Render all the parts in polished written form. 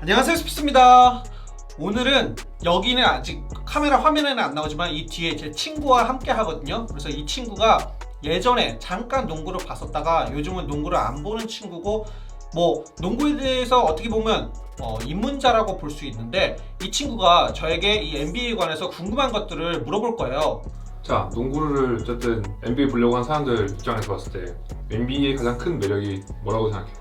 안녕하세요, 스피스입니다. 오늘은 여기는 아직 카메라 화면에는 안 나오지만 이 뒤에 제 친구와 함께 하거든요. 그래서 이 친구가 예전에 잠깐 농구를 봤었다가 요즘은 농구를 안 보는 친구고, 뭐 농구에 대해서 어떻게 보면 입문자라고 볼 수 있는데, 이 친구가 저에게 이 NBA에 관해서 궁금한 것들을 물어볼 거예요. 자, 농구를 어쨌든 NBA 보려고 한 사람들 입장에서 봤을 때 NBA의 가장 큰 매력이 뭐라고 생각해?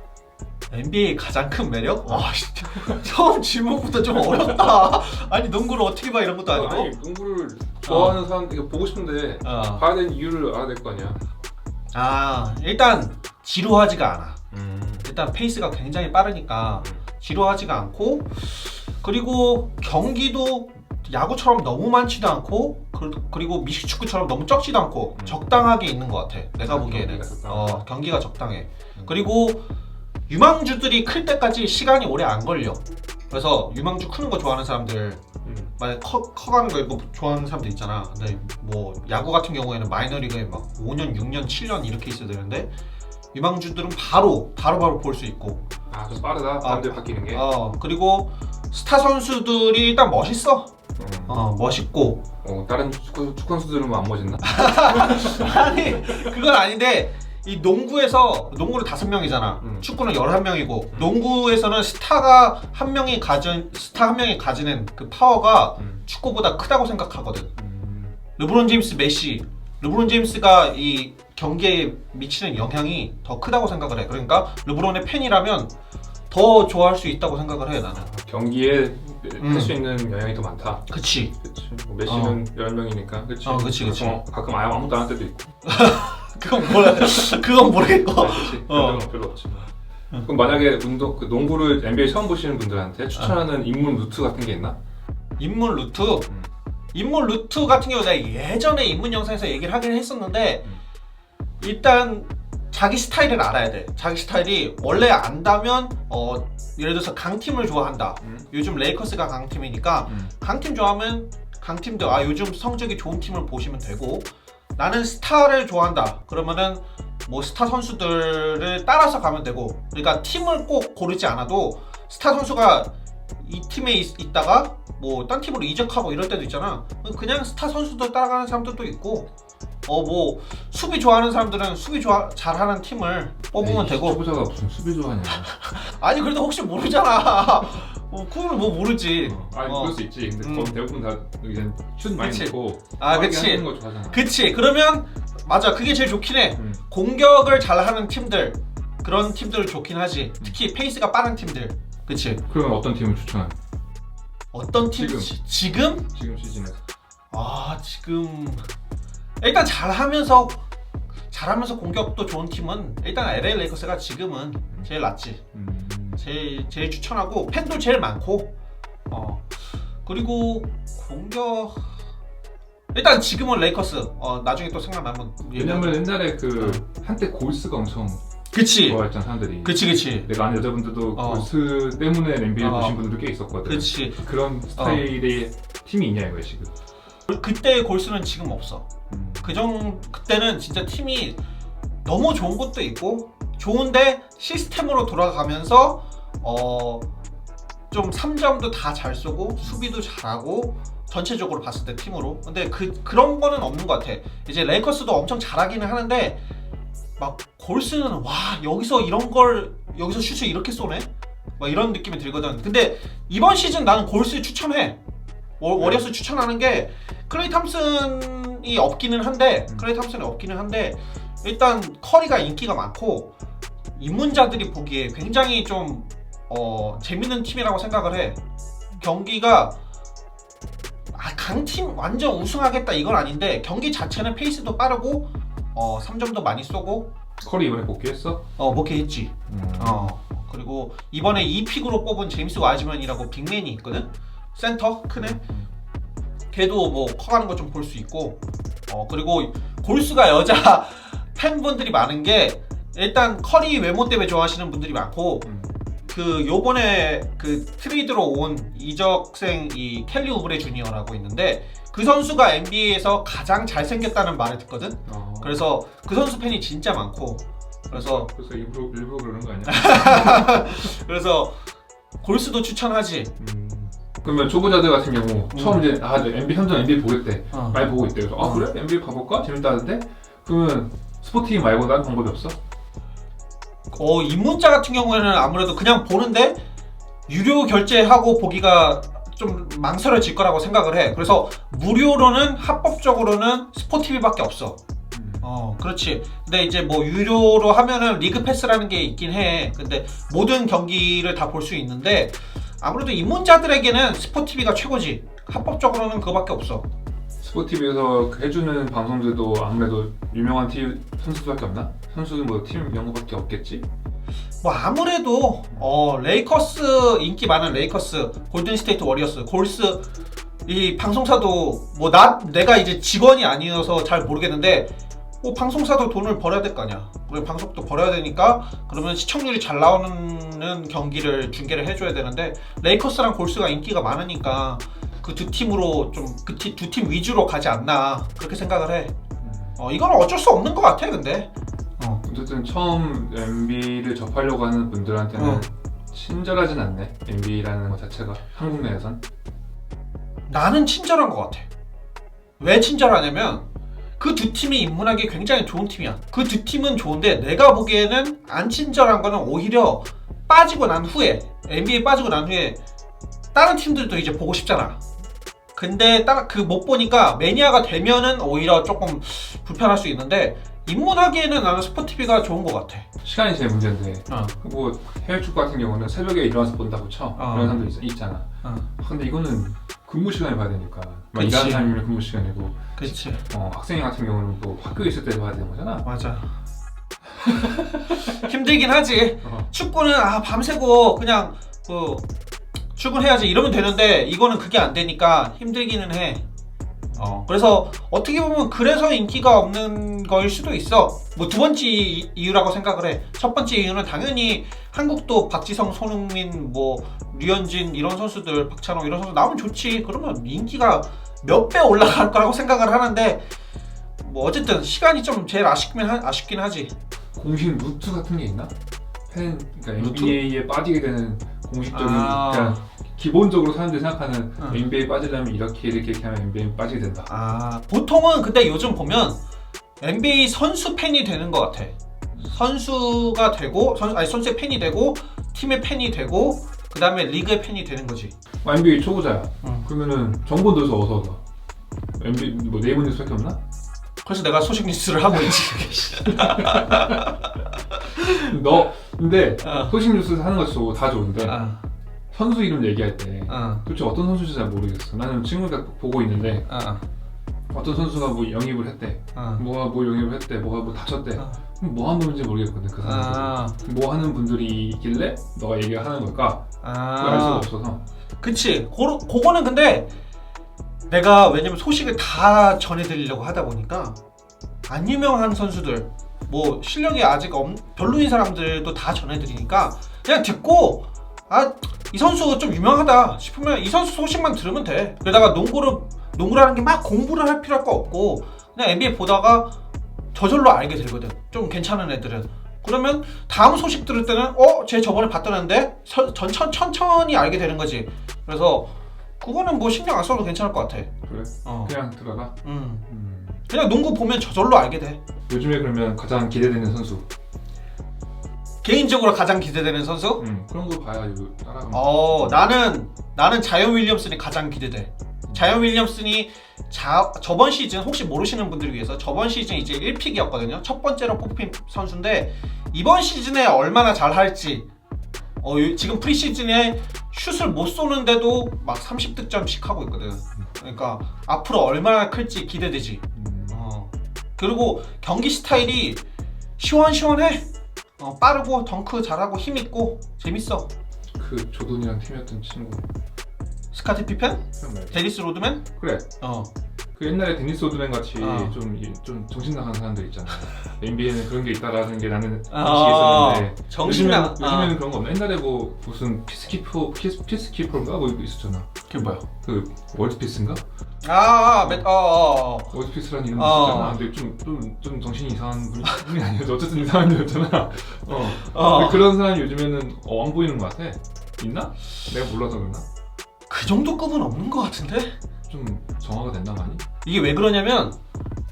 NBA의 가장 큰 매력? 와, 진짜 처음 질문부터 좀 어렵다. 아니, 농구를 어떻게 봐 이런 것도 아니고. 아니, 농구를 좋아하는 사람들 이거 보고 싶은데 봐야 되는 이유를 알아야 될 거 아니야? 일단 지루하지가 않아. 일단 페이스가 굉장히 빠르니까 지루하지가 않고, 그리고 경기도 야구처럼 너무 많지도 않고, 그리고 미식축구처럼 너무 적지도 않고 적당하게 있는 것 같아. 내가 보기에는 경기가 적당해. 그리고 유망주들이 클 때까지 시간이 오래 안 걸려. 그래서 유망주 크는 거 좋아하는 사람들, 만약 커가는 거 이거 좋아하는 사람들 있잖아. 근데 뭐 야구 같은 경우에는 마이너리그에 막 5년, 6년, 7년 이렇게 있어야 되는데, 유망주들은 바로 볼 수 있고. 좀 빠르다. 사람들이 바뀌는 게. 그리고 스타 선수들이 일단 멋있어. 멋있고. 다른 축구 선수들은 뭐 안 멋있나? 아니, 그건 아닌데, 이 농구는 5명이잖아. 축구는 11명이고, 농구에서는 스타 한 명이 가지는 그 파워가 축구보다 크다고 생각하거든. 르브론 제임스, 메시, 르브론 제임스가 이 경기에 미치는 영향이 더 크다고 생각을 해. 그러니까 르브론의 팬이라면 더 좋아할 수 있다고 생각을 해, 나는. 경기에 할 수 있는 영향이 더 많다. 그치. 뭐 메시는 10명이니까. 그치. 가끔 아무도 안 할 때도 있고. 그건 모르겠고. 그치. 그런 건 별로 없지. 그럼 만약에 농구를 NBA 처음 보시는 분들한테 추천하는 입문 루트 같은 게 있나? 입문 루트? 입문 루트 같은 경우 내가 예전에 입문 영상에서 얘기를 하긴 했었는데, 일단 자기 스타일을 알아야 돼. 자기 스타일이 원래 안다면 예를 들어서 강팀을 좋아한다. 요즘 레이커스가 강팀이니까 강팀 좋아하면 강팀들 요즘 성적이 좋은 팀을 보시면 되고, 나는 스타를 좋아한다. 그러면은 뭐 스타 선수들을 따라서 가면 되고, 그러니까 팀을 꼭 고르지 않아도 스타 선수가 이 팀에 있다가 뭐 딴 팀으로 이적하고 이럴 때도 있잖아. 그냥 스타 선수들 따라가는 사람들도 있고, 뭐 수비 좋아하는 사람들은 수비 잘하는 팀을 뽑으면 되고. 초보자가 무슨 수비 좋아하냐? 아니, 그래도 혹시 모르잖아. 그걸 뭐 모르지. 그럴 수 있지. 근데 거의 대부분 다 그냥 슛 많이 넣고 그치. 하는 거 좋아하잖아. 그치. 그러면 맞아, 그게 제일 좋긴 해. 공격을 잘하는 팀들, 그런 팀들을 좋긴 하지. 특히 페이스가 빠른 팀들. 그치. 그럼 어떤 팀을 추천해? 어떤 팀? 지금 시즌에서. 지금 일단 잘하면서 공격도 좋은 팀은 일단 LA 레이커스가 지금은 제일 낫지. 제일 추천하고, 팬도 제일 많고, 그리고 공격 일단 지금은 레이커스. 나중에 또 생각나면. 왜냐면 옛날에 한때 골스가 엄청 그치. 좋아했잖아, 사람들이. 그치. 내가 아는 여자분들도 골스 때문에 NBA 보신 분들도 꽤 있었거든. 그치. 그런 스타일의 팀이 있냐 이거야 지금. 그때의 골스는 지금 없어. 그때는 진짜 팀이 너무 좋은 것도 있고, 좋은데 시스템으로 돌아가면서 좀 3점도 다 잘 쏘고 수비도 잘하고, 전체적으로 봤을 때 팀으로. 근데 그런 거는 없는 것 같아. 이제 레이커스도 엄청 잘하기는 하는데, 막 골스는 여기서 슛을 이렇게 쏘네? 막 이런 느낌이 들거든. 근데 이번 시즌 나는 골스 추천해. 워리어스 추천하는 게, 클레이 탐슨이 없기는 한데, 일단 커리가 인기가 많고, 입문자들이 보기에 굉장히 좀 재밌는 팀이라고 생각을 해. 경기가 강팀 완전 우승하겠다 이건 아닌데, 경기 자체는 페이스도 빠르고 3점도 많이 쏘고. 커리 이번에 복귀했어? 복귀했지. 그리고 이번에 2픽으로 뽑은 제임스 와이즈맨이라고 빅맨이 있거든? 센터 크네. 걔도 뭐 커가는 거 좀 볼 수 있고. 그리고 골스가 여자 팬분들이 많은 게, 일단 커리 외모 때문에 좋아하시는 분들이 많고, 요번에 트레이드로 온 이적생 이 켈리 우브레 주니어라고 있는데, 그 선수가 NBA에서 가장 잘생겼다는 말을 듣거든. 그래서 그 선수 팬이 진짜 많고, 그래서 일부러 그러는 거 아니야? 그래서 골스도 추천하지. 그러면 초보자들 같은 경우 처음 이제 NBA 현장 NBA 보겠대. 많이 보고 있대. 그래서 그래? NBA 가볼까? 재밌다는데? 그러면 스포티비 말고 다른 방법이 없어? 입문자 같은 경우에는 아무래도 그냥 보는데 유료 결제하고 보기가 좀 망설여질 거라고 생각을 해. 그래서 무료로는 합법적으로는 스포티비밖에 없어. 그렇지. 근데 이제 뭐 유료로 하면은 리그 패스라는 게 있긴 해. 근데 모든 경기를 다 볼 수 있는데 아무래도 입문자들에게는 스포티비가 최고지. 합법적으로는 그거밖에 없어. 스포티비에서 해주는 방송들도 아무래도 유명한 팀 선수들밖에 없나? 선수는 뭐 팀 이런 거밖에 없겠지? 뭐 아무래도 레이커스 인기 많은 레이커스, 골든스테이트 워리어스, 골스 이 방송사도 뭐 내가 이제 직원이 아니어서 잘 모르겠는데 방송사도 돈을 벌어야 될 거 아니야. 우리 방송도 벌어야 되니까 그러면 시청률이 잘 나오는 경기를 중계를 해줘야 되는데 레이커스랑 골스가 인기가 많으니까 그 두 팀으로 좀 그 두 팀 위주로 가지 않나 그렇게 생각을 해. 이건 어쩔 수 없는 것 같아. 근데 어쨌든 처음 NBA를 접하려고 하는 분들한테는 친절하진 않네. NBA라는 것 자체가 한국 내에선. 나는 친절한 것 같아. 왜 친절하냐면 그 두 팀이 입문하기 굉장히 좋은 팀이야. 그 두 팀은 좋은데 내가 보기에는 안 친절한 거는 오히려 빠지고 난 후에 NBA 빠지고 난 후에 다른 팀들도 이제 보고 싶잖아. 근데 못 보니까 매니아가 되면은 오히려 조금 불편할 수 있는데 입문하기에는 나는 스포티비가 좋은 것 같아. 시간이 제일 문제인데 뭐 해외 축구 같은 경우는 새벽에 일어나서 본다고 쳐. 그런 사람도 있잖아. 근데 이거는 근무 시간에 봐야 되니까 일하는 사람이면 근무 시간이고 그렇지. 학생 같은 경우는 또 학교에 있을 때 봐야 되는 거잖아. 맞아. 힘들긴 하지. 축구는 밤새고 그냥 출근해야지 이러면 되는데 이거는 그게 안 되니까 힘들기는 해. 그래서 어떻게 보면 그래서 인기가 없는 거일 수도 있어. 뭐 두 번째 이유라고 생각을 해. 첫 번째 이유는 당연히 한국도 박지성, 손흥민, 뭐 류현진 이런 선수들, 박찬호 이런 선수 나오면 좋지. 그러면 인기가 몇 배 올라갈 거라고 생각을 하는데 뭐 어쨌든 시간이 좀 제일 아쉽긴 하지. 공식 루트 같은 게 있나? 그러니까 NBA에 빠지게 되는 공식적인 그냥 기본적으로 사람들이 생각하는 NBA에 빠지려면 이렇게 하면 NBA에 빠지게 된다. 보통은 근데 요즘 보면 NBA 선수 팬이 되는 것 같아. 선수가 되고 선수의 팬이 되고 팀의 팬이 되고 그 다음에 리그의 팬이 되는 거지. NBA 초보자야. 그러면은 정보 들어서 어디서 얻어? NBA 뭐 네이버 뉴스밖에 없나? 그래서 내가 소식 뉴스를 하고 있지. 근데 소식 뉴스 하는 거 다 좋은데 선수 이름 얘기할 때 도대체 어떤 선수인지 잘 모르겠어. 나는 친구가 보고 있는데 어떤 선수가 뭐 영입을 했대. 뭐가 뭐 영입을 했대. 뭐가 뭐 다쳤대. 뭐 하는 놈인지 모르겠거든. 그 사람들. 뭐 하는 분들이 있길래 너가 얘기를 하는 걸까? 그걸 알 수가 없어서. 그치. 그거는 근데 내가 왜냐면 소식을 다 전해드리려고 하다 보니까 안 유명한 선수들 뭐 실력이 아직 별로인 사람들도 다 전해드리니까 그냥 듣고 이 선수 좀 유명하다 싶으면 이 선수 소식만 들으면 돼. 게다가 농구라는 게 막 공부를 할 필요가 없고 그냥 NBA 보다가 저절로 알게 되거든. 좀 괜찮은 애들은. 그러면 다음 소식 들을 때는 쟤 저번에 봤던 애인데 천천히 알게 되는 거지. 그래서 그거는 뭐 신경 안 써도 괜찮을 것 같아. 그래? 그냥 들어가? 그냥 농구 보면 저절로 알게 돼. 요즘에 그러면 가장 기대되는 선수? 개인적으로 가장 기대되는 선수? 그런 거 봐야지 따라가면. 나는 자이언 윌리엄슨이 가장 기대돼. 자이언 윌리엄슨이 저번 시즌 혹시 모르시는 분들을 위해서 저번 시즌 이제 1픽이었거든요. 첫 번째로 뽑힌 선수인데 이번 시즌에 얼마나 잘할지 지금 프리시즌에 슛을 못 쏘는데도 막 30득점씩 하고 있거든. 그러니까 앞으로 얼마나 클지 기대되지. 그리고 경기 스타일이 시원시원해. 빠르고 덩크 잘하고 힘있고 재밌어. 그 조던이랑 팀이었던 친구 스카티 피펜? 데니스 로드맨? 그래. 그 옛날에 데니스 로드맨 같이 좀 정신 나간 사람들 있잖아. NBA에는 그런 게 있다라는 게 나는 인식이 있었는데 요즘에는 그런 거 없나? 옛날에 뭐 무슨 피스키퍼인가 뭐 있었잖아. 그게 뭐야? 그 월드피스인가? 월드피스라는 이름이 있었잖아. 근데 좀 정신이 이상한 분이 아니어서 어쨌든 이상한 분이었잖아. 그런 사람이 요즘에는 안 보이는 것 같아. 있나? 내가 몰라서 그러나? 그 정도 급은 없는 것 같은데? 좀 정화가 됐나 많이? 이게 왜 그러냐면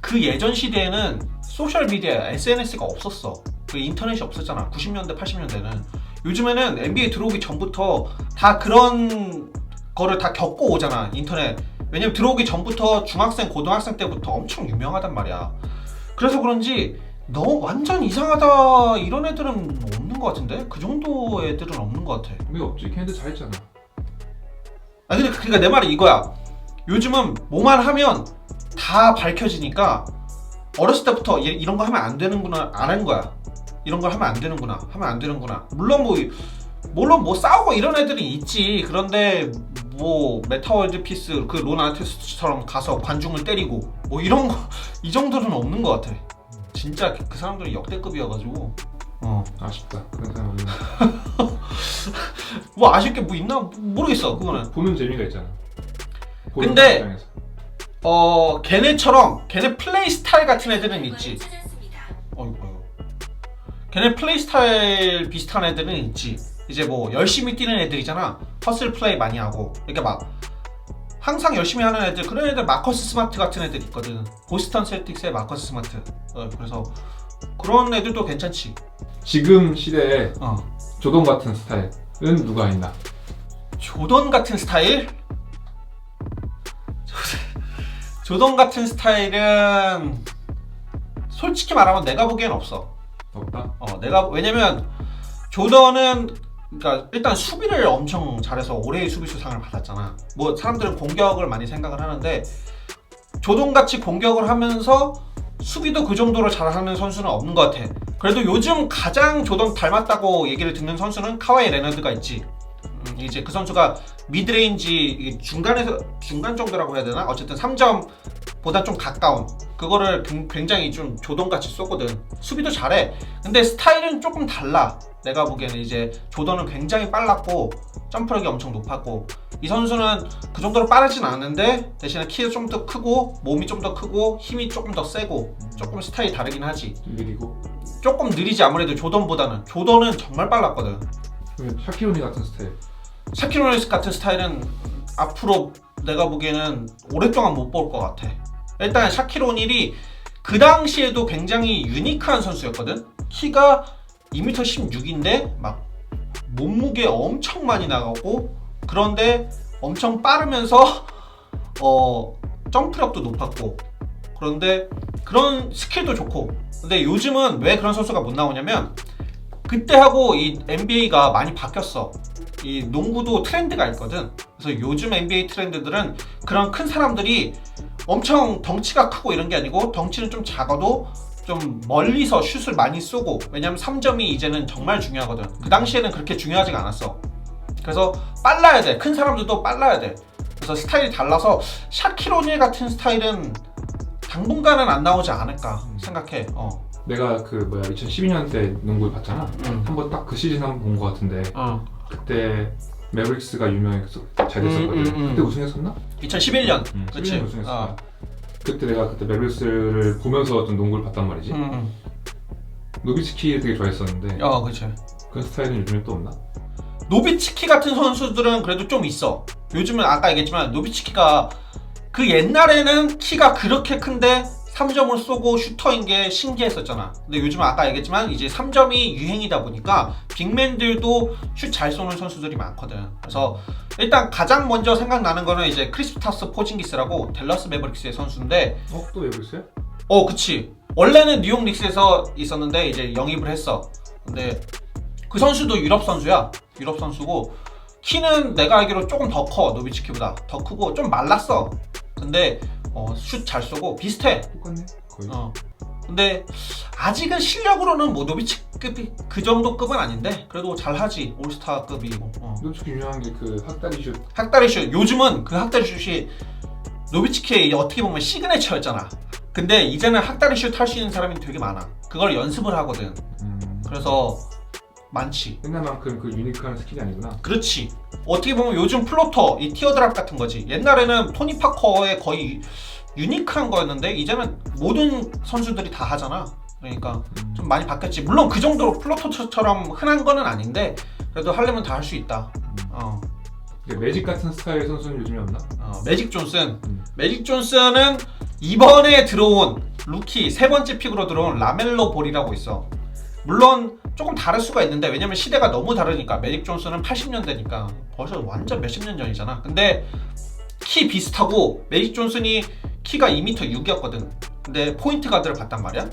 그 예전 시대에는 소셜미디어, SNS가 없었어. 그 인터넷이 없었잖아. 90년대, 80년대는. 요즘에는 NBA 들어오기 전부터 다 그런 거를 다 겪고 오잖아. 인터넷. 왜냐면 들어오기 전부터 중학생, 고등학생 때부터 엄청 유명하단 말이야. 그래서 그런지 너 완전 이상하다 이런 애들은 없는 것 같은데? 그 정도 애들은 없는 것 같아. 왜 없지? 걔네들 잘했잖아. 아 근데 그러니까 내 말이 이거야. 요즘은 뭐만 하면 다 밝혀지니까 어렸을 때부터 이런 거 하면 안 되는구나 안 한 거야. 이런 걸 하면 안 되는구나 하면 안 되는구나. 물론 뭐 싸우고 이런 애들이 있지. 그런데 뭐 메타월드 피스 그 론 아티스트처럼 가서 관중을 때리고 뭐 이런 거 이 정도는 없는 것 같아. 진짜 그 사람들은 역대급이어가지고 아쉽다. 그런 사람 없는. 뭐 아쉽게 뭐 있나 모르겠어. 그거는 보는 재미가 있잖아. 근데 걔네처럼 걔네 플레이 스타일 같은 애들은 있지. 걔네 플레이 스타일 비슷한 애들은 있지. 이제 뭐 열심히 뛰는 애들이잖아. 허슬 플레이 많이 하고 이렇게 막 항상 열심히 하는 애들. 그런 애들 마커스 스마트 같은 애들 있거든. 보스턴 셀틱스의 마커스 스마트. 그래서 그런 애들도 괜찮지. 지금 시대에 조던 같은 스타일은 누가 있나? 조던 같은 스타일? 조던 같은 스타일은 솔직히 말하면 내가 보기엔 없어. 없다? 왜냐면 조던은 그러니까 일단 수비를 엄청 잘해서 올해의 수비수상을 받았잖아. 뭐 사람들은 공격을 많이 생각을 하는데 조던같이 공격을 하면서 수비도 그 정도로 잘하는 선수는 없는 것 같아. 그래도 요즘 가장 조던 닮았다고 얘기를 듣는 선수는 카와이 레너드가 있지. 이제 그 선수가 미드레인지 중간 정도라고 해야 되나? 어쨌든 3점보다 좀 가까운 그거를 굉장히 좀 조던같이 쏘거든. 수비도 잘해. 근데 스타일은 조금 달라. 내가 보기에는 이제 조던은 굉장히 빨랐고 점프력이 엄청 높았고 이 선수는 그 정도로 빠르진 않은데 대신에 키가 좀 더 크고 몸이 좀 더 크고 힘이 조금 더 세고 조금 스타일이 다르긴 하지. 느리고 조금 느리지. 아무래도 조던보다는. 조던은 정말 빨랐거든. 샤키로니 같은 스타일. 샤키로니 같은 스타일은 앞으로 내가 보기에는 오랫동안 못 볼 것 같아. 일단 샤키로닐이 그 당시에도 굉장히 유니크한 선수였거든. 키가 2m 16인데 막 몸무게 엄청 많이 나가고 그런데 엄청 빠르면서 점프력도 높았고 그런데 그런 스킬도 좋고. 근데 요즘은 왜 그런 선수가 못 나오냐면 그때하고 이 NBA가 많이 바뀌었어. 이 농구도 트렌드가 있거든. 그래서 요즘 NBA 트렌드들은 그런 큰 사람들이 엄청 덩치가 크고 이런 게 아니고 덩치는 좀 작아도 좀 멀리서 슛을 많이 쏘고. 왜냐면 3점이 이제는 정말 중요하거든. 그 당시에는 그렇게 중요하지가 않았어. 그래서 빨라야 돼. 큰 사람들도 빨라야 돼. 그래서 스타일이 달라서 샤키로닐 같은 스타일은 당분간은 안 나오지 않을까 생각해. 내가 2012년 때 농구를 봤잖아. 한번 딱 그 시즌 한번 본 것 같은데 그때 매브릭스가 유명해서 잘 됐었거든. 그때 우승했었나? 2011년. 그치. 11년 우승했어. 그때 내가 매브릭스를 보면서 좀 농구를 봤단 말이지. 노비츠키 되게 좋아했었는데. 그치. 그런 스타일은 요즘에 또 없나? 노비츠키 같은 선수들은 그래도 좀 있어. 요즘은 아까 얘기했지만 노비츠키가 그 옛날에는 키가 그렇게 큰데 3점을 쏘고 슈터인 게 신기했었잖아. 근데 요즘은 아까 얘기했지만 이제 3점이 유행이다 보니까 빅맨들도 슛 잘 쏘는 선수들이 많거든. 그래서 일단 가장 먼저 생각나는 거는 이제 크리스타스 포징기스라고 댈러스 매버릭스의 선수인데. 또 매버릭스야? 그치. 원래는 뉴욕 닉스에서 있었는데 이제 영입을 했어. 근데 그 선수도 유럽 선수야. 유럽 선수고 키는 내가 알기로 조금 더 커. 노비츠키보다 더 크고 좀 말랐어. 근데 슛 잘 쏘고 비슷해. 똑같네 거의. 근데 아직은 실력으로는 뭐 노비츠급이 그 정도 급은 아닌데 그래도 잘하지. 올스타급이고. 노비츠키 유명한 게 그 학다리 슛. 학다리 슛. 요즘은 그 학다리 슛이 노비츠키의 어떻게 보면 시그네처였잖아. 근데 이제는 학다리 슛 할 수 있는 사람이 되게 많아. 그걸 연습을 하거든. 그래서 많지. 옛날만큼 그 유니크한 스킬이 아니구나. 그렇지. 어떻게 보면 요즘 플로터, 이 티어드랍 같은 거지. 옛날에는 토니 파커의 거의 유니크한 거였는데 이제는 모든 선수들이 다 하잖아. 그러니까 좀 많이 바뀌었지. 물론 그 정도로 플로터처럼 흔한 거는 아닌데 그래도 하려면 다 할 수 있다. 매직 같은 스타일의 선수는 요즘에 없나? 매직 존슨. 매직 존슨은 이번에 들어온 루키 3번째 픽으로 들어온 라멜로 볼이라고 있어. 물론 조금 다를 수가 있는데 왜냐면 시대가 너무 다르니까. 매직 존슨은 80년대니까 벌써 완전 몇십 년 전이잖아. 근데 키 비슷하고 매직 존슨이 키가 2m 6이었거든. 근데 포인트 가드를 봤단 말이야.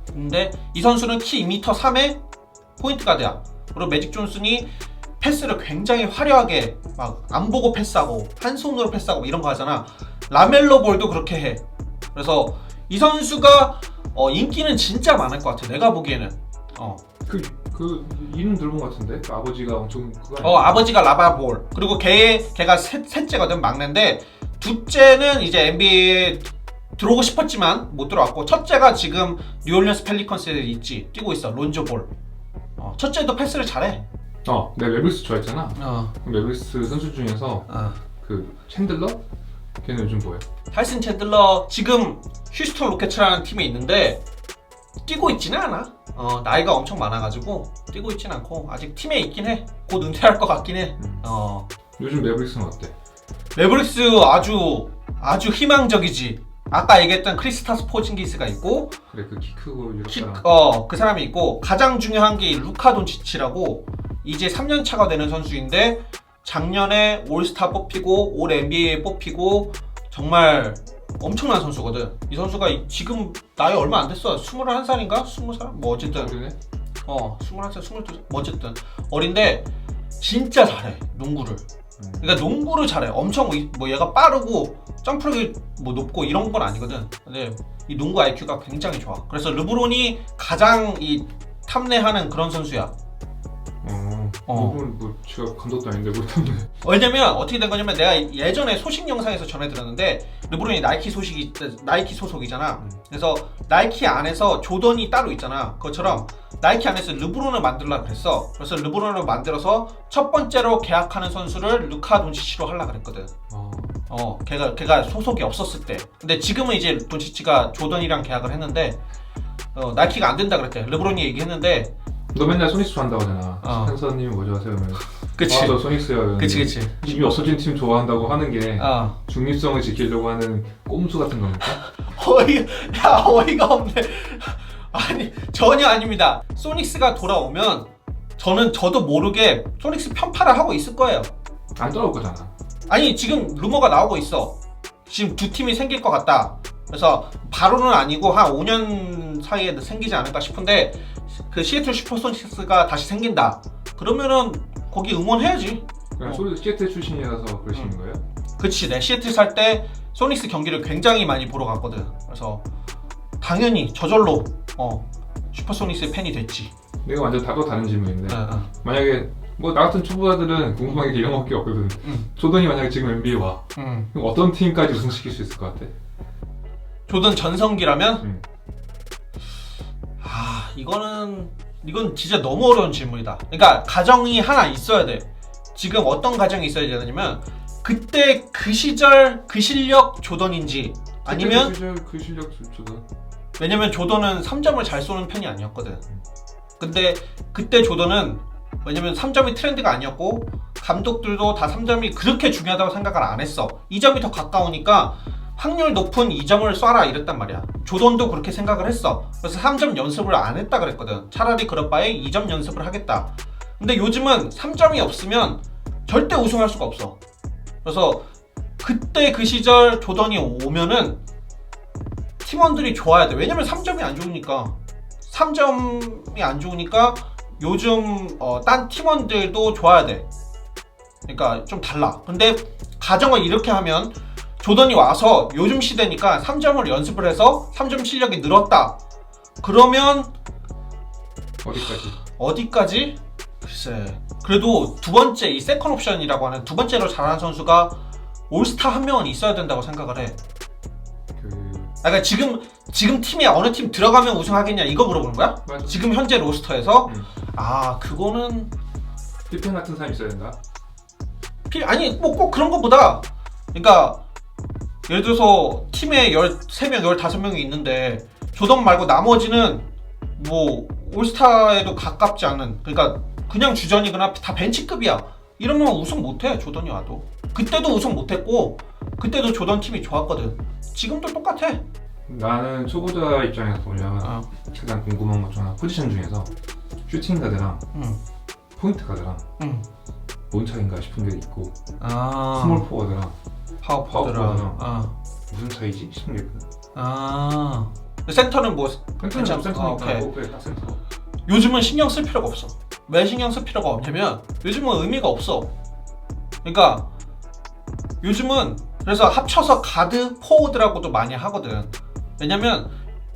근데 이 선수는 키 2m 3에 포인트 가드야. 그리고 매직 존슨이 패스를 굉장히 화려하게 막 안 보고 패스하고 한 손으로 패스하고 이런 거 하잖아. 라멜로 볼도 그렇게 해. 그래서 이 선수가 인기는 진짜 많을 것 같아. 내가 보기에는. 그 이름 들어본 것 같은데? 그 아버지가 엄청 그거 아니야? 아버지가 라바볼. 그리고 걔가 셋째거든, 막내인데 둘째는 이제 NBA에 들어오고 싶었지만 못 들어왔고 첫째가 지금 뉴올리언스 펠리컨스에 있지. 뛰고 있어. 론조 볼. 첫째도 패스를 잘해. 내가 매브릭스 좋아했잖아. 매브릭스 선수 중에서 그 챈들러? 걔는 요즘 뭐야? 타이슨 챈들러 지금 휴스턴 로켓츠라는 팀에 있는데 뛰고 있지는 않아. 나이가 엄청 많아가지고 뛰고 있진 않고 아직 팀에 있긴 해. 곧 은퇴할 것 같긴 해. 요즘 매브릭스는 어때? 매브릭스 아주 희망적이지. 아까 얘기했던 크리스타스 포징기스가 있고 그래 그 키 크고 이렇게 그 사람이 있고 가장 중요한 게 루카 돈치치라고 이제 3년 차가 되는 선수인데 작년에 올스타 뽑히고 올 NBA에 뽑히고 정말 엄청난 선수거든. 이 선수가 지금 나이 얼마 안 됐어. 21살인가? 20살? 뭐 어쨌든 21살, 22살? 뭐 어쨌든 어린데 진짜 잘해 농구를. 그러니까 농구를 잘해. 엄청 뭐 얘가 빠르고 점프력이 뭐 높고 이런 건 아니거든. 근데 이 농구 IQ가 굉장히 좋아. 그래서 르브론이 가장 탐내하는 그런 선수야. 르브론 제가 감독도 아닌데 뭘 탐내? 왜냐면 어떻게 된 거냐면 내가 예전에 소식 영상에서 전해 들었는데 르브론이 나이키 소속이잖아. 그래서 나이키 안에서 조던이 따로 있잖아. 그것처럼 나이키 안에서 르브론을 만들려고 그랬어. 그래서 르브론을 만들어서 첫 번째로 계약하는 선수를 루카 돈치치로 하려고 그랬거든. 걔가 소속이 없었을 때. 근데 지금은 이제 돈치치가 조던이랑 계약을 했는데 나이키가 안 된다 그랬대. 르브론이 얘기했는데 너 맨날 소닉스 좋아한다고 하잖아. 한서님이 뭐 좋아하세요? 그러면 그치. 저 소닉스요. 그치. 이미 없어진 팀 좋아한다고 하는 게 중립성을 지키려고 하는 꼼수 같은 겁니까? 어이가 없네. 아니 전혀 아닙니다. 소닉스가 돌아오면 저도 모르게 소닉스 편파를 하고 있을 거예요. 안 떠올 거잖아. 아니 지금 루머가 나오고 있어. 지금 두 팀이 생길 것 같다. 그래서 바로는 아니고 한 5년 사이에 생기지 않을까 싶은데 그 시애틀 슈퍼소닉스가 다시 생긴다. 그러면은 거기 응원해야지. 시애틀 출신이라서 그러시는 거예요? 그치. 내 시애틀 살 때 소닉스 경기를 굉장히 많이 보러 갔거든. 그래서 당연히 저절로 슈퍼소닉스의 팬이 됐지. 내가 완전 다른 질문인데 만약에 뭐 나 같은 초보자들은 궁금한 게 이런 것밖에 없거든. 조던이 만약에 지금 NBA에 와 그럼 어떤 팀까지 우승시킬 수 있을 것 같아? 조던 전성기라면? 이건 진짜 너무 어려운 질문이다. 그러니까 가정이 하나 있어야 돼. 지금 어떤 가정이 있어야 되냐면 그때 그 시절 그 실력 조던인지 아니면 그 실력 조던. 왜냐면 조던은 3점을 잘 쏘는 편이 아니었거든. 근데 그때 조던은 왜냐면 3점이 트렌드가 아니었고 감독들도 다 3점이 그렇게 중요하다고 생각을 안 했어. 2점이 더 가까우니까 확률 높은 2점을 쏴라 이랬단 말이야. 조던도 그렇게 생각을 했어. 그래서 3점 연습을 안 했다 그랬거든. 차라리 그럴 바에 2점 연습을 하겠다. 근데 요즘은 3점이 없으면 절대 우승할 수가 없어. 그래서 그때 그 시절 조던이 오면은 팀원들이 좋아야 돼. 왜냐면 3점이 안 좋으니까. 3점이 안 좋으니까 요즘 딴 팀원들도 좋아야 돼. 그러니까 좀 달라. 근데 가정을 이렇게 하면 조던이 와서 요즘 시대니까 3점을 연습을 해서 3점 실력이 늘었다. 그러면 어디까지? 글쎄. 그래도 두 번째 이 세컨 옵션이라고 하는 두 번째로 잘하는 선수가 올스타 한 명은 있어야 된다고 생각을 해. 그러니까 지금 팀에 어느 팀 들어가면 우승하겠냐 이거 물어보는 거야? 맞아. 지금 현재 로스터에서? 그거는 필펜 같은 사람이 있어야 된다? 아니 뭐 꼭 그런 것보다 그러니까 예를 들어서 팀에 13명, 15명이 있는데 조던 말고 나머지는 뭐 올스타에도 가깝지 않은 그러니까 그냥 주전이거나 다 벤치급이야. 이러면 우승 못해. 조던이 와도. 그때도 우승 못했고 그때도 조던 팀이 좋았거든. 지금도 똑같아. 나는 초보자 입장에서 보면 가장 궁금한 것 중 하나, 포지션 중에서 슈팅 가드랑 포인트 가드랑 뭔 차이인가 싶은 게 있고, 스몰 포워드랑 파워 포워드랑 무슨 차이지 싶은 게 있고. 센터는 뭐? 센터는 센터니까. 오케이, 딱 센터. 요즘은 신경 쓸 필요가 없어. 왜 신경 쓸 필요가 없냐면 요즘은 의미가 없어. 그러니까 요즘은 그래서 합쳐서 가드 포워드라고도 많이 하거든. 왜냐면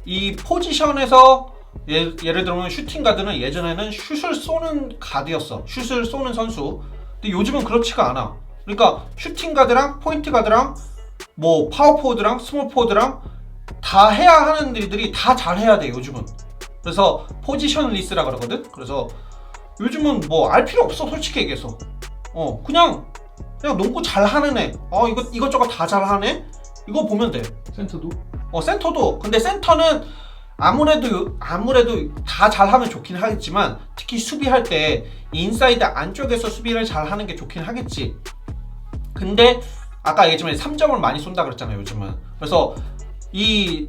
이 포지션에서 예를 들면 슈팅 가드는 예전에는 슛을 쏘는 가드였어. 슛을 쏘는 선수. 근데 요즘은 그렇지가 않아. 그러니까 슈팅 가드랑 포인트 가드랑 뭐 파워 포워드랑 스몰 포워드랑 다 해야 하는 일들이 다 잘해야 돼 요즘은. 그래서 포지셔널리스라 그러거든. 그래서 요즘은 뭐 알 필요 없어 솔직히 얘기해서. 그냥 농구 잘하는 애. 이것저것 다 잘하네. 이거 보면 돼. 센터도? 센터도. 근데 센터는 아무래도 다 잘하면 좋긴 하겠지만 특히 수비할 때 인사이드 안쪽에서 수비를 잘하는 게 좋긴 하겠지. 근데 아까 얘기했지만 3점을 많이 쏜다 그랬잖아요 요즘은. 그래서 이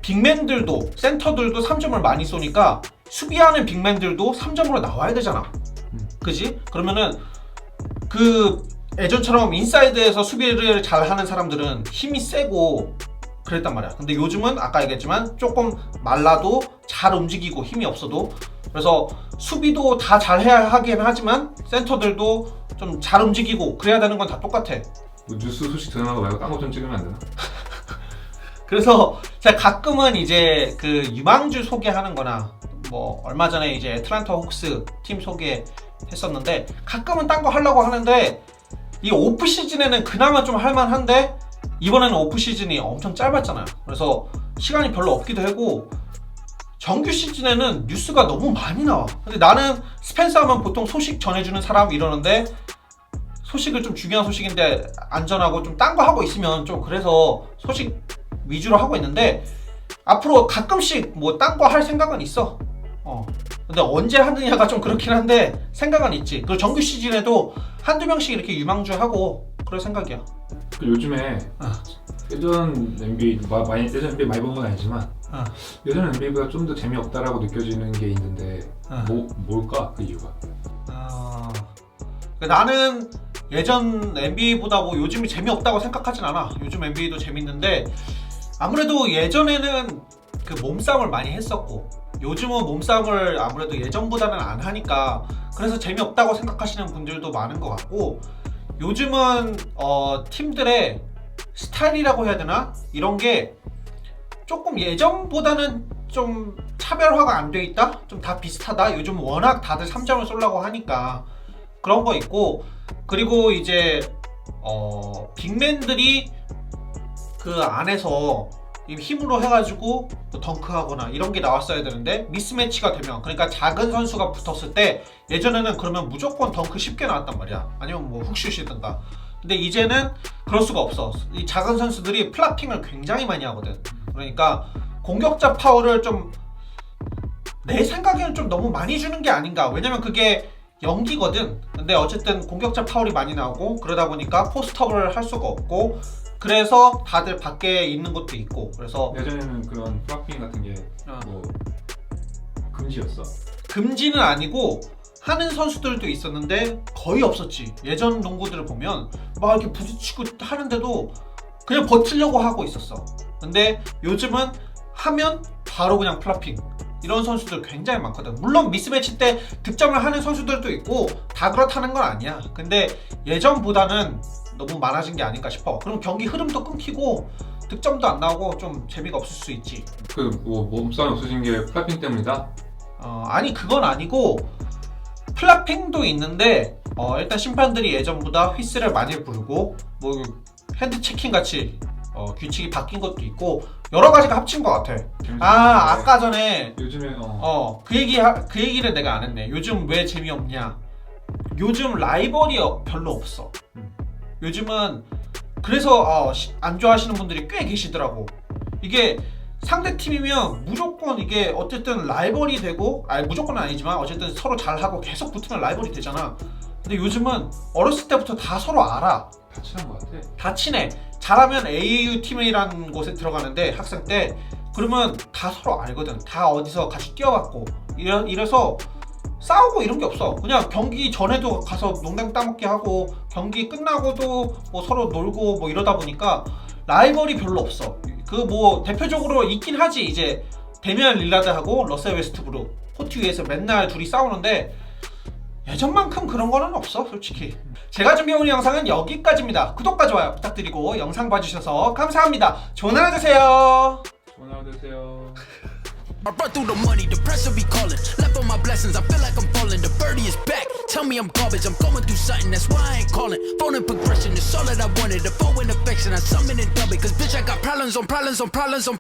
빅맨들도 센터들도 3점을 많이 쏘니까 수비하는 빅맨들도 3점으로 나와야 되잖아. 그지? 그러면은 그 예전처럼 인사이드에서 수비를 잘하는 사람들은 힘이 세고 그랬단 말이야. 근데 요즘은 아까 얘기했지만 조금 말라도 잘 움직이고 힘이 없어도, 그래서 수비도 다 잘해야 하긴 하지만 센터들도 좀 잘 움직이고 그래야 되는 건 다 똑같아. 뭐 뉴스 소식 드러나는 거 말고 딴 거 좀 찍으면 안 되나? 그래서 제가 가끔은 이제 그 유망주 소개하는 거나 뭐 얼마 전에 이제 애틀랜타 호크스 팀 소개했었는데 가끔은 딴 거 하려고 하는데 이 오프 시즌에는 그나마 좀 할만한데 이번에는 오프 시즌이 엄청 짧았잖아요. 그래서 시간이 별로 없기도 하고 정규 시즌에는 뉴스가 너무 많이 나와. 근데 나는 스펜서 하면 보통 소식 전해주는 사람 이러는데 소식을 좀 중요한 소식인데 안전하고 좀 딴 거 하고 있으면 좀 그래서 소식 위주로 하고 있는데 앞으로 가끔씩 뭐 딴 거 할 생각은 있어. 근데 언제 하느냐가 좀 그렇긴 한데 생각은 있지. 그리고 정규 시즌에도 한두 명씩 이렇게 유망주 하고 그럴 생각이야. 요즘에 예전 NBA 많이 본 건 아니지만 예전 NBA보다 좀 더 재미없다라고 느껴지는 게 있는데 뭘까 그 이유가? 나는 예전 NBA보다 뭐 요즘이 재미없다고 생각하진 않아. 요즘 NBA도 재밌는데 아무래도 예전에는 그 몸싸움을 많이 했었고 요즘은 몸싸움을 아무래도 예전보다는 안 하니까 그래서 재미없다고 생각하시는 분들도 많은 것 같고, 요즘은 팀들의 스타일이라고 해야 되나? 이런 게 조금 예전보다는 좀 차별화가 안 돼 있다? 좀 다 비슷하다? 요즘 워낙 다들 3점을 쏘려고 하니까 그런 거 있고, 그리고 이제 빅맨들이 그 안에서 힘으로 해가지고 덩크하거나 이런 게 나왔어야 되는데 미스매치가 되면, 그러니까 작은 선수가 붙었을 때 예전에는 그러면 무조건 덩크 쉽게 나왔단 말이야. 아니면 뭐 훅슛이든가. 근데 이제는 그럴 수가 없어. 이 작은 선수들이 플라핑을 굉장히 많이 하거든. 그러니까 공격자 파워를 좀 내 생각에는 좀 너무 많이 주는 게 아닌가. 왜냐면 그게 연기거든. 근데 어쨌든 공격자 파울이 많이 나오고 그러다 보니까 포스트업을 할 수가 없고 그래서 다들 밖에 있는 것도 있고. 그래서 예전에는 그런 플라핑 같은 게 뭐 금지였어? 금지는 아니고 하는 선수들도 있었는데 거의 없었지. 예전 농구들을 보면 막 이렇게 부딪히고 하는데도 그냥 버티려고 하고 있었어. 근데 요즘은 하면 바로 그냥 플라핑, 이런 선수들 굉장히 많거든. 물론 미스매치 때 득점을 하는 선수들도 있고 다 그렇다는 건 아니야. 근데 예전보다는 너무 많아진 게 아닐까 싶어. 그럼 경기 흐름도 끊기고 득점도 안 나오고 좀 재미가 없을 수 있지. 그 뭐 몸싸움이 없어진 게 플라핑 때문이다? 아니 그건 아니고 플라핑도 있는데 일단 심판들이 예전보다 휘슬을 많이 불고 뭐 핸드 체킹 같이 규칙이 바뀐 것도 있고 여러 가지가 합친 것 같아. 아까 전에 요즘에 그 얘기를 내가 안 했네. 요즘 왜 재미없냐? 요즘 라이벌이 별로 없어. 요즘은 그래서 안 좋아하시는 분들이 꽤 계시더라고. 이게 상대 팀이면 무조건 이게 어쨌든 라이벌이 되고, 무조건은 아니지만 어쨌든 서로 잘하고 계속 붙으면 라이벌이 되잖아. 근데 요즘은 어렸을 때부터 다 서로 알아. 다 친한 것 같아. 다 친해. 잘하면 AAU 팀이라는 곳에 들어가는데 학생 때 그러면 다 서로 알거든. 다 어디서 같이 뛰어왔고 이래서 싸우고 이런 게 없어. 그냥 경기 전에도 가서 농담 따먹기 하고 경기 끝나고도 뭐 서로 놀고 뭐 이러다 보니까 라이벌이 별로 없어. 그 뭐 대표적으로 있긴 하지. 이제 데미안 릴라드하고 러셀 웨스트브룩 코트 위에서 맨날 둘이 싸우는데 예전만큼 그런 거는 없어 솔직히. 제가 준비해온 영상은 여기까지입니다. 구독과 좋아요 부탁드리고 영상 봐주셔서 감사합니다. 좋은 하루 되세요. 좋은 하루 되세요. I run through the money, the pressure be calling. Left on my blessings, I feel like I'm falling. The birdie is back. Tell me I'm garbage, I'm going through something, that's why I ain't calling. Phone in progression, it's all that I wanted. The phone in affection, I summon and dub it. Cause bitch, I got problems on problems on problems on